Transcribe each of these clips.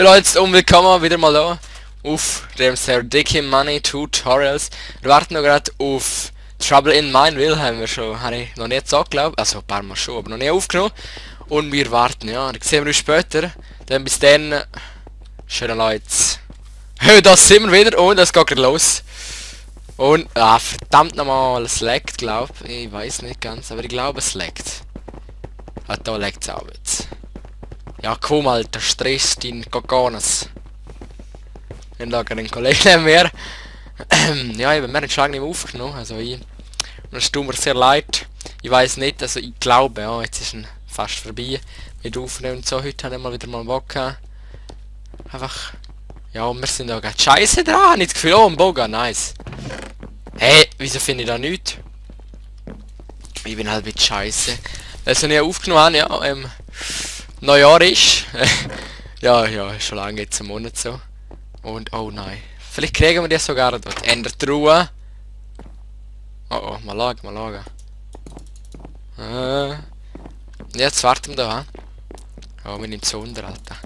Leute, und willkommen wieder mal da auf dem sehr dicke Money Tutorials. Wir warten noch gerade auf Trouble in Mineville, habe ich noch nicht so geglaubt, also ein paar Mal schon, aber noch nicht aufgenommen. Und wir warten, ja, dann sehen wir uns später. Dann bis dann, schöne Leute. Hey, das sind wir wieder und es geht gerade los. Und, verdammt nochmal, es laggt, glaube ich. Ich weiß nicht ganz, aber ich glaube es laggt. Ah, da laggt es auch jetzt. Ja, komm, Alter, Stress, dein Kokonas. Ich lage einen Kollegen neben mir. Ja, ich habe mir den Schlag nicht mehr aufgenommen, also ich. Und es tut mir sehr leid. Ich weiß nicht, also ich glaube, ja, jetzt ist er fast vorbei mit Aufnehmen und so. Heute habe ich mal wieder mal Bock gehabt. Einfach, ja, wir sind da gerade scheiße dran, habe ich das Gefühl, oh, ein Boga, nice. Hey, wieso finde ich da nichts? Ich bin halt ein bisschen scheiße. Also nicht aufgenommen habe, ja, Neujahr ist. ja, ist schon lange jetzt, einen Monat so. Und, oh nein. Vielleicht kriegen wir die sogar dort. Ändert die Ruhe. Oh, mal schauen. Jetzt warten wir da. Oh, wir nehmen es unter, Alter.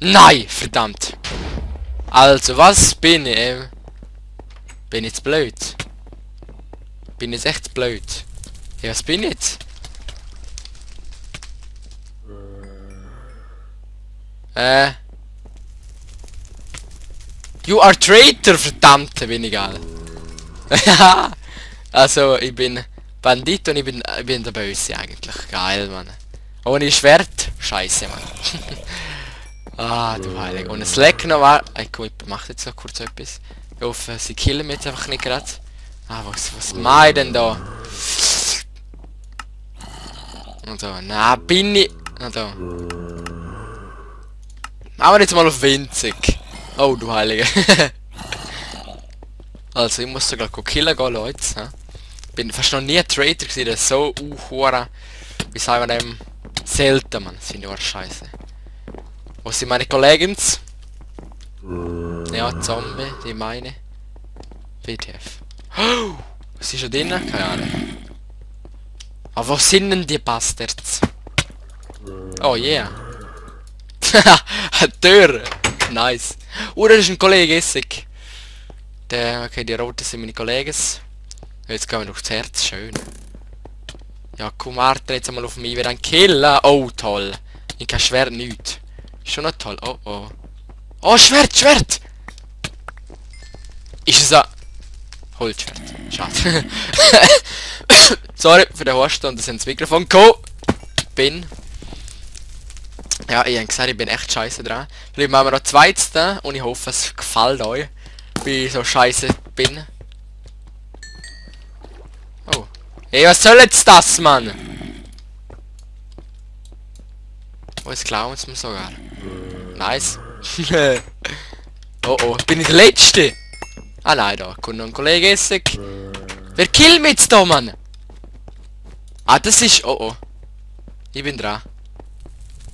Nein, verdammt. Also, was bin ich? Bin ich jetzt blöd? Bin ich jetzt echt blöd? Ja, was bin ich jetzt? You are traitor, verdammt, bin ich geil. Also, ich bin Bandit und ich bin der Böse eigentlich. Geil, Mann. Ohne Schwert? Scheiße, Mann. Ah, du Heilig. Und das Leck noch war... Komm, ich mach jetzt noch kurz etwas. Ich hoffe, sie killen mich jetzt einfach nicht gerade. Ah, was mach ich denn da? Und so, na, bin ich... Na da. Machen wir jetzt mal auf winzig. Oh, du Heilige. Also, ich muss sogar killen gehen, Leute. Ja? Bin fast noch nie ein Traitor gewesen, der so hure. Wie sagen wir dem? Selten, man. Senior Scheiße. Wo sind meine Kollegen? Ja, Zombie, die meine. WTF. Oh, was ist schon drin? Keine Ahnung. Aber wo sind denn die Bastards? Oh yeah. Eine Tür. Nice. Oh, das ist ein Kollege Essig. Okay, die roten sind meine Kollegen. Jetzt gehen wir durchs Herz. Schön. Ja, komm, warte jetzt mal auf mich. Wir dann killen. Oh, toll. Ich kein Schwert, nichts. Ist schon noch toll. Oh, oh. Oh, Schwert! Ist es ein... Holzschwert. Schade. Sorry für den Husten und das ins Mikrofon gekommen. Bin. Ja, ich habe gesagt, ich bin echt scheiße dran. Vielleicht machen wir noch zweites da und ich hoffe, es gefällt euch, wie ich so scheiße bin. Oh. Ey, was soll jetzt das, Mann? Oh, jetzt klauen sie mir sogar. Nice. Oh, bin ich der Letzte? Ah nein, da kommt noch ein Kollege Essig. Wer killt mich jetzt da, Mann? Ah, das ist... Oh. Ich bin dran.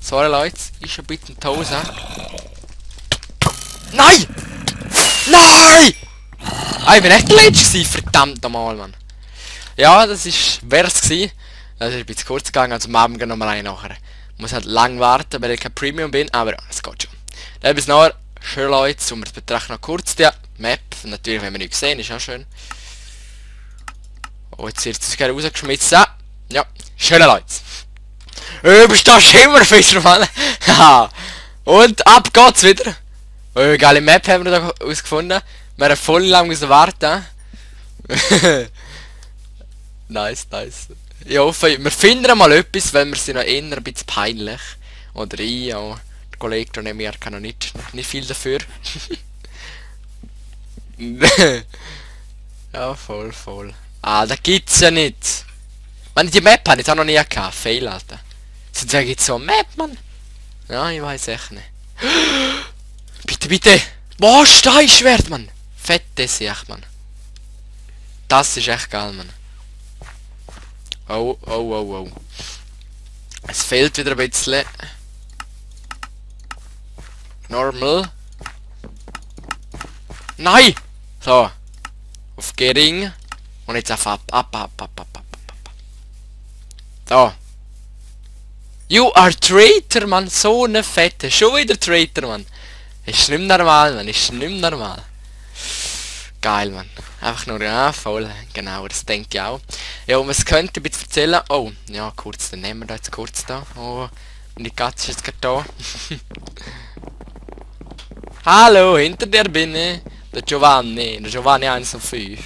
Sorry Leute, ist ein bisschen Tose. Nein! Nein! Ah, ich bin echt der Letzte, verdammt nochmal, Mann. Ja, das wär's gewesen. Das ist ein bisschen kurz gegangen, also morgen gehen wir noch mal rein nachher. Ich muss halt lang warten, weil ich kein Premium bin, aber ja, es geht schon. Dann bis nachher, schön Leute, und wir betrachten noch kurz die Map. Natürlich, wenn wir nicht sehen, ist auch schön. Oh, jetzt wird es gerade rausgeschmissen. Ja, schöne Leute. Bist du immer Fischer, Mann? Ja. Und ab geht's wieder. Oh, geile Map haben wir da ausgefunden. Wir haben voll lang müssen warten. Nice. Ich hoffe, wir finden mal etwas, weil wir sind noch eher ein bisschen peinlich. Oder ich, ja. Der Kollege da neben mir kann noch nicht viel dafür. Ja, voll. Ah, da gibt's ja nicht. Wenn die Map habe ich auch noch nie gehabt. Fail, Alter. Sonst gibt's so eine Map, Mann. Ja, ich weiß echt nicht. Bitte. Boah, Steinschwert, Mann. Fettes echt, Mann. Das ist echt geil, Mann. Oh. Es fehlt wieder ein bisschen. Normal. Nein! So. Auf gering. Und jetzt auf ab. So. You are traitor, Mann. So eine Fette. Schon wieder Traitor, Mann. Ist nicht normal, Mann. Ist nicht normal. Geil, Mann. Einfach nur, ja, voll. Genau, das denke ich auch. Ja, und was könnte ich bitte erzählen? Oh, ja, kurz, dann nehmen wir da jetzt kurz da. Oh, und die Katze ist jetzt gerade da. Hallo, hinter dir bin ich. Der Giovanni 105.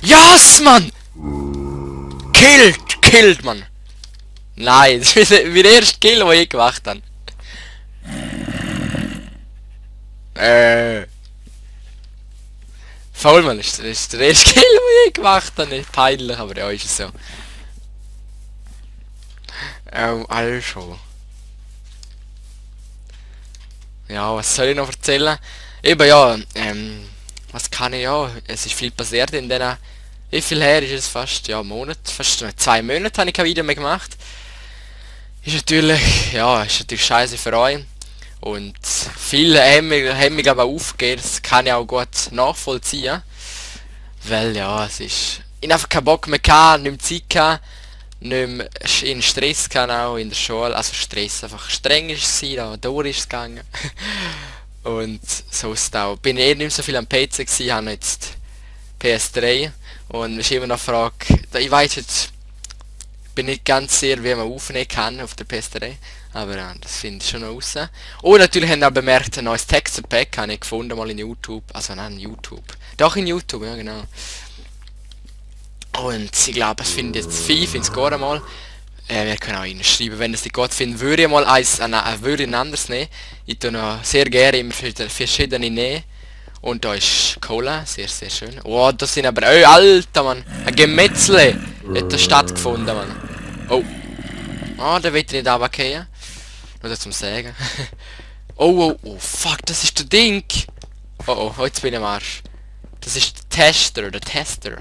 Yes, Mann! Killed, Mann! Nein, das ist mein erster Kill, den ich gemacht habe. Voll, Mann, das ist der erste Kill, den ich gemacht habe. Nicht peinlich, aber ja, ist es so. Also. Ja, was soll ich noch erzählen? Eben ja, was kann ich ja? Es ist viel passiert in diesen... Wie viel her ist es? Fast, ja, Monat, fast 2 Monate habe ich kein Video mehr gemacht. Ist natürlich, ja, ist natürlich scheiße für euch. Und viele haben mich aber aufgegeben, das kann ich auch gut nachvollziehen. Weil ja, es ist... Ich einfach keinen Bock mehr gehabt, nicht mehr Zeit gehabt, nicht mehr in Stress gehabt, auch in der Schule. Also Stress, einfach streng ist es gewesen, da durch ist es gegangen. Und so ist es auch. Bin eh nicht mehr so viel am PC gewesen, habe jetzt PS3. Und es ist immer noch eine Frage, ich weiß jetzt, bin nicht ganz sicher, wie man aufnehmen kann auf der PS3. Aber ja, das finde ich schon noch raus. Und natürlich haben wir auch bemerkt, ein neues Texture Pack habe ich gefunden, mal in YouTube. Also nein, YouTube. Doch in YouTube, ja genau. Und ich glaube, es finde jetzt 5 ins Gore mal. Wir können auch reinschreiben, wenn es nicht geht, finden würde ich mal würde ein anderes nehmen. Ich tue noch sehr gerne immer verschiedene nehmen. Und da ist Cola, sehr, sehr schön. Oh, das sind aber... Oh, Alter, Mann! Ein Gemetzle hat da stattgefunden, Mann. Oh. Oh, der will nicht runterfallen. Nur das zum Sagen. Oh, fuck, das ist der Ding! Oh, jetzt bin ich am Arsch. Das ist der Tester.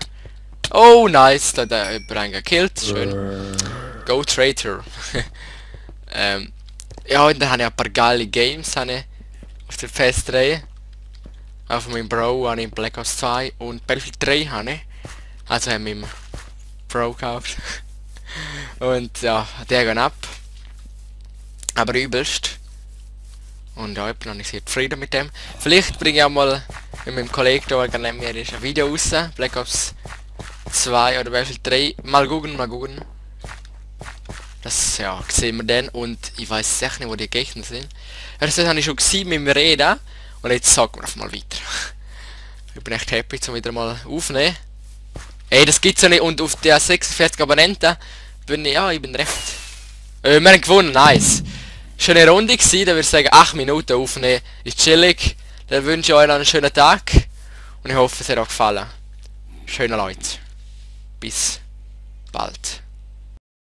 Oh, nice, da hat jemand einen gekillt, schön. Go Traitor. Ja, und dann habe ich ein paar geile Games auf der PS3. Auf meinem Bro habe ich Black Ops 2 und Battlefield 3 habe ich. Also haben wir meinem Bro gekauft. Und ja, der geht ab. Aber übelst. Und ja, ich bin noch nicht sehr zufrieden mit dem. Vielleicht bringe ich auch mal mit meinem Kollegen da, neben mir ist ein Video raus. Black Ops 2 oder Battlefield 3. Mal gucken. Das, ja, sehen wir dann. Und ich weiß echt nicht, wo die Gegner sind. Ja, das habe ich schon gesehen mit dem Reden. Und jetzt sagen wir einfach mal weiter. Ich bin echt happy, zum wieder mal aufnehmen. Ey, das gibt's ja nicht. Und auf der 46 Abonnenten bin ich, ja, ich bin recht. Wir haben gewonnen, nice. Schöne Runde gewesen, dann würde ich sagen 8 Minuten aufnehmen. Ist chillig. Dann wünsche ich euch noch einen schönen Tag. Und ich hoffe, es hat euch gefallen. Schöne Leute. Bis bald.